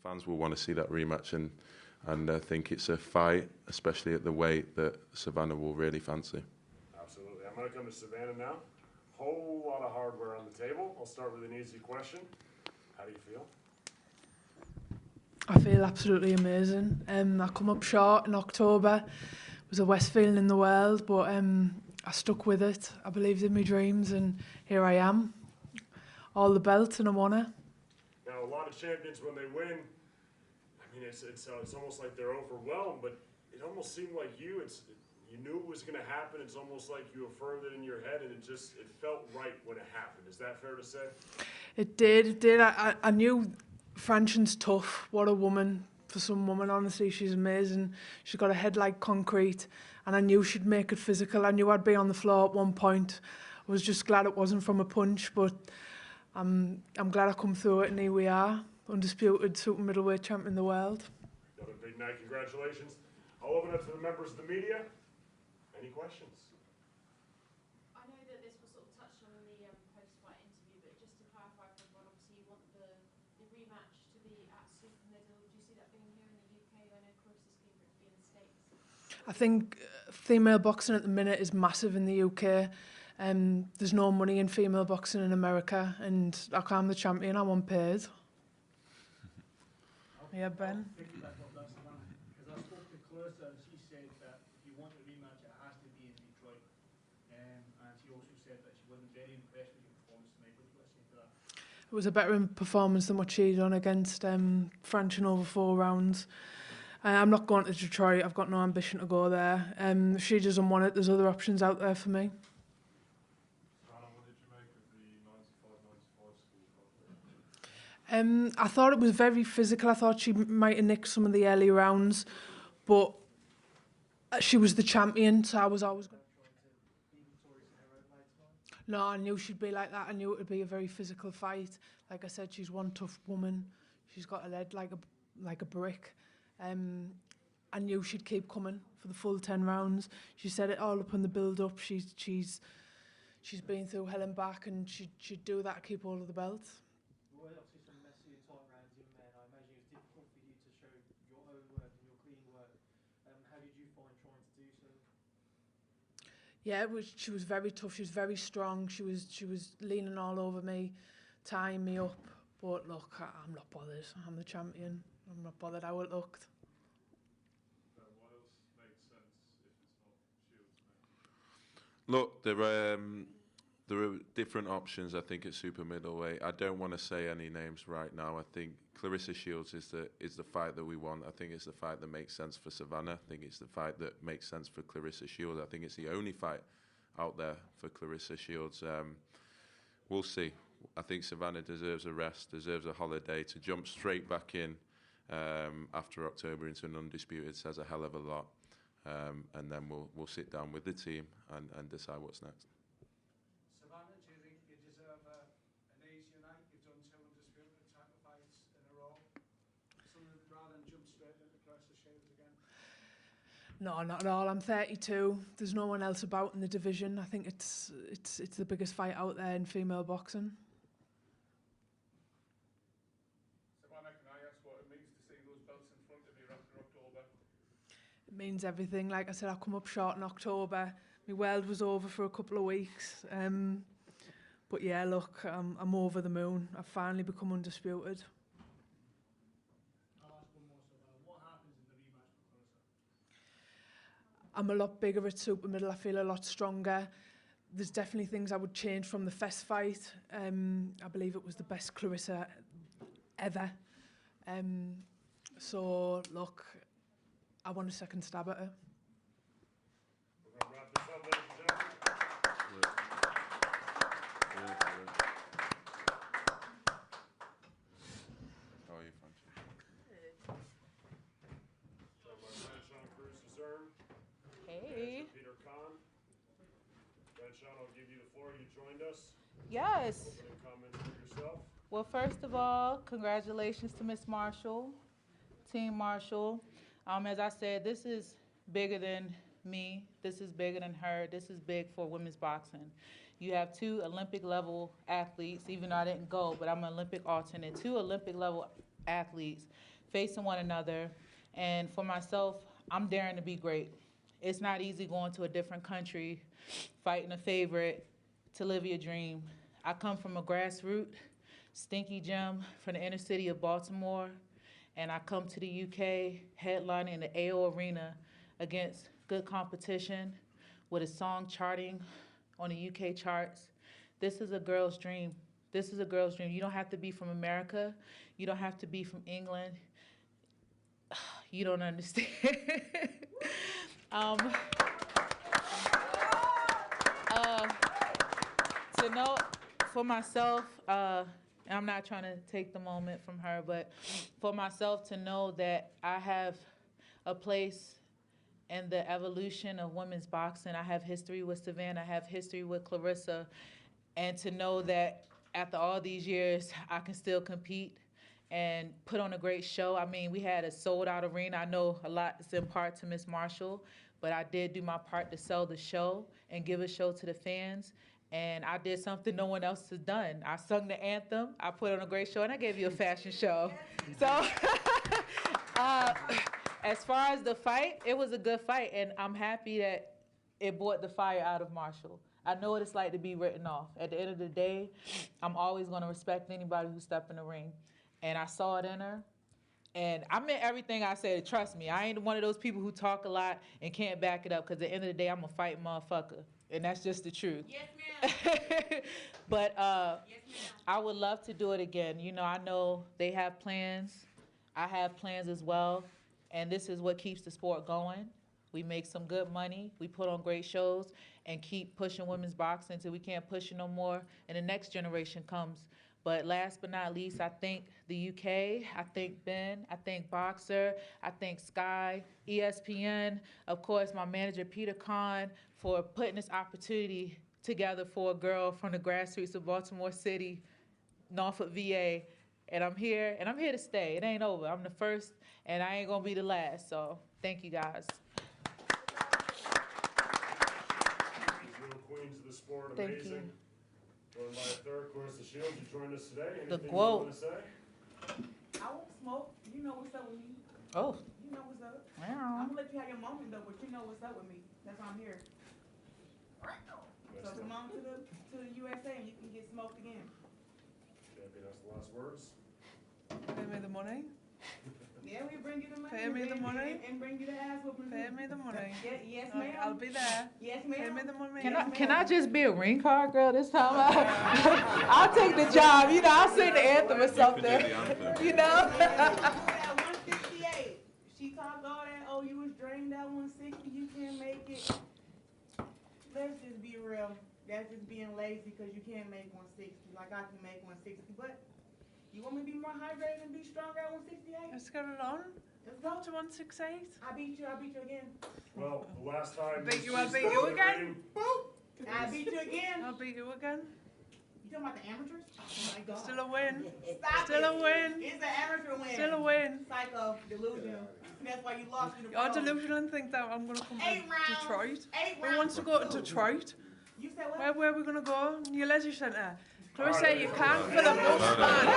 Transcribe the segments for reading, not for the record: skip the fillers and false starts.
fans will want to see that rematch, and I think it's a fight, especially at the weight, that Savannah will really fancy. Absolutely. I'm going to come to Savannah now. Whole lot of hardware on the table. I'll start with an easy question. How do you feel? I feel absolutely amazing. I come up short in October. It was the worst feeling in the world, but I stuck with it. I believed in my dreams, and here I am. All the belts, and I won it. Now, a lot of champions, when they win, I mean, it's almost like they're overwhelmed, but it almost seemed like you knew it was going to happen. It's almost like you affirmed it in your head, and it felt right when it happened. Is that fair to say? It did. I knew Franchen's tough. What a woman. For some woman, honestly, she's amazing. She's got a head like concrete, and I knew she'd make it physical. I knew I'd be on the floor at one point. I was just glad it wasn't from a punch, but I'm glad I come through it, and here we are, undisputed super middleweight champion in the world. Another big night. Congratulations. I'll open it to the members of the media. Any questions? I know that this was sort of touched on in the post-fight interview, but just to clarify for everyone, obviously you want the rematch to be at super middle. Do you see that being here in the UK? I know Clarissa's keen for it to be in the States. I think female boxing at the minute is massive in the UK. There's no money in female boxing in America, and like I'm the champion, I want paid. Yeah, Ben? Because I spoke to Clarissa and she said that if you want a rematch, it has to be in Detroit. And she also said that she wasn't very impressed with your performance tonight. What do you got to say to that? It was a better performance than what she done against Franchin over 4 rounds. I'm not going to Detroit. I've got no ambition to go there. If she doesn't want it, there's other options out there for me. I thought it was very physical. I thought she might have nicked some of the early rounds, but she was the champion, so I was always going to... No, I knew she'd be like that. I knew it would be a very physical fight. Like I said, she's one tough woman. She's got a head like a brick. I knew she'd keep coming for the full 10 rounds. She said it all up in the build-up. She's been through hell and back, and she'd do that to keep all of the belts. Yeah, she was very tough. She was very strong. She was leaning all over me, tying me up. But look, I'm not bothered. I'm the champion. I'm not bothered how it looked. What else makes sense if it's not Shields? Look, there are different options, I think, at super middleweight. I don't want to say any names right now. I think Clarissa Shields is the fight that we want. I think it's the fight that makes sense for Savannah. I think it's the fight that makes sense for Clarissa Shields. I think it's the only fight out there for Clarissa Shields. We'll see. I think Savannah deserves a rest, deserves a holiday. To jump straight back in after October into an undisputed says a hell of a lot. And then we'll sit down with the team and decide what's next. Savannah, do you think you deserve an easier night? You've done 2 undisputed title fights in a row. Rather than jump straight into Clarissa Shields again? No, not at all. I'm 32. There's no one else about in the division. I think it's the biggest fight out there in female boxing. Savannah, can I ask what it means to see those belts in front of you after October? It means everything. Like I said, I come up short in October. My world was over for a couple of weeks. But yeah, look, I'm over the moon. I've finally become undisputed. I'll ask one more, Savannah. What happens in the rematch for Clarissa? I'm a lot bigger at super middle. I feel a lot stronger. There's definitely things I would change from the first fight. I believe it was the best Clarissa ever. So, look, I want a second stab at her. We're going to wrap this up, ladies and gentlemen. How are you, Francis? So my friend Sean Cruz Cezerne. Hey. Peter Kahn. Ben Sean, I'll give you the floor. You joined us. Yes. Opening comments for yourself. Well, first of all, congratulations to Miss Marshall, Team Marshall. As I said, this is bigger than me. This is bigger than her. This is big for women's boxing. You have 2 Olympic level athletes, even though I didn't go, but I'm an Olympic alternate. 2 Olympic level athletes facing one another. And for myself, I'm daring to be great. It's not easy going to a different country, fighting a favorite to live your dream. I come from a grassroots, stinky gym from the inner city of Baltimore, and I come to the UK headlining in the AO Arena against good competition with a song charting on the UK charts. This is a girl's dream. This is a girl's dream. You don't have to be from America. You don't have to be from England. You don't understand. To know for myself, and I'm not trying to take the moment from her, but for myself to know that I have a place in the evolution of women's boxing. I have history with Savannah, I have history with Clarissa, and to know that after all these years, I can still compete and put on a great show. I mean, we had a sold-out arena. I know a lot is in part to Miss Marshall, but I did do my part to sell the show and give a show to the fans. And I did something no one else has done. I sung the anthem, I put on a great show, and I gave you a fashion show. So, as far as the fight, it was a good fight, and I'm happy that it brought the fire out of Marshall. I know what it's like to be written off. At the end of the day, I'm always going to respect anybody who steps in the ring. And I saw it in her, and I meant everything I said. Trust me, I ain't one of those people who talk a lot and can't back it up, because at the end of the day, I'm a fighting motherfucker, and that's just the truth. Yes, ma'am. But Yes, ma'am. I would love to do it again. You know, I know they have plans. I have plans as well, and this is what keeps the sport going. We make some good money. We put on great shows and keep pushing women's boxing until we can't push it no more, and the next generation comes. But last but not least, I thank the UK, I thank Ben, I thank Boxer, I thank Sky, ESPN, of course, my manager, Peter Kahn, for putting this opportunity together for a girl from the grassroots of Baltimore City, Norfolk, VA. And I'm here to stay. It ain't over. I'm the first, and I ain't gonna be the last. So thank you guys. Real queens of the sport, Thank amazing. you. Joined by a third, Clarissa Shields, you joined us today. The Anything you quote. want to say? I won't smoke. You know what's up with me. Oh. You know what's up. Wow. I'm gonna let you have your moment though, but you know what's up with me. That's why I'm here. So come on to the USA and you can get smoked again. Champion, that's the last words. Pay me the money. Yeah, we bring you the money. Pay me the money. And bring you the ass whooping. Pay me the money. Yes, I'll ma'am. be there. Yes, Pay ma'am. me the money. Can I just be a ring card girl this time? I'll take the job. You know, I'll sing the anthem or something. You know? At 168. She talked all that, oh, you was drained at 160, you can't make it. Let's just be real. That's just being lazy because you can't make 160 like I can make 160. But you want me to be more hydrated and be stronger at 168? Let's get it on. Let's go. To 168. I beat you again. Well, the last time Beat you, she I'll beat stepped you in the again. ring, I beat you again. I'll beat you again. You talking about the amateurs? Oh my God. Still a win. Stop Still it. a win. It's an amateur win. Still a win. Psycho, delusional. That's why you lost in the You're pro. delusional and think that I'm going to come 8 to rounds. Detroit. 8 Who rounds. wants to go to Detroit? You said what? Where are we going to go? Your leisure centre. Clarissa, Alright, you ladies can't and fill a gentlemen. bus, man. You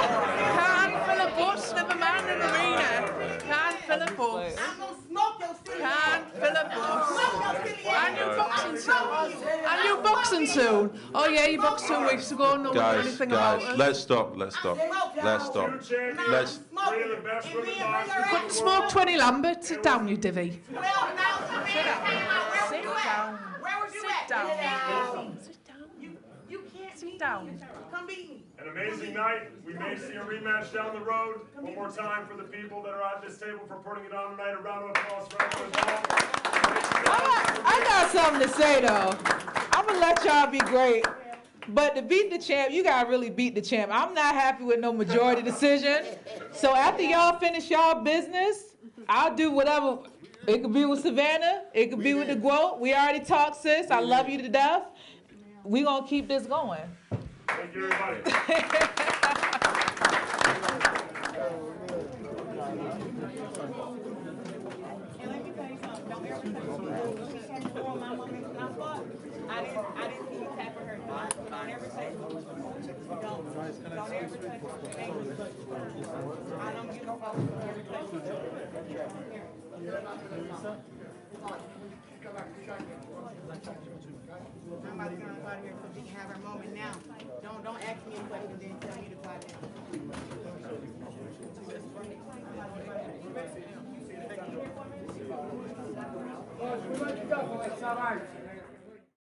can't fill a bus, never mind an arena. Can't fill a bus. I'm gonna smoke your silly Can't ass. fill a bus. Smoke your silly ass. And you're boxing I'm soon. telling you. And you're boxing soon. Oh yeah, you boxed 2 weeks ago. No one knew Guys, anything about guys, it. let's stop. Let's stop. Let's stop. two champions, Let's- three of the best And women me and boxers. Bring Her Couldn't smoke 20 Lambert. Sit down, you divvy. Well, now, Savannah came out. Where was Sit you at? down. Where was you Sit at? down. Sit down. You can't Sit beat down. me. Come beat me. An amazing night. We may see a rematch down the road. One more time for the people that are at this table for putting it on tonight. A round of applause for everyone involved. I got something to say though. I'm gonna let y'all be great. But to beat the champ, you gotta really beat the champ. I'm not happy with no majority decision. So after y'all finish y'all business, I'll do whatever. It could be with Savannah. It could be with the GWOAT. We already talked, sis. I love you to death. We gonna keep this going. Thank you, everybody. And let me tell you something. Don't ever say for my mom and I fought. I didn't see you tapping her. Don't ever say. Don't ever touch her. I don't get I'm about to get on out of here so we can have our moment now. Don't ask me a question, then tell me to quiet down. We like to go, it's all right.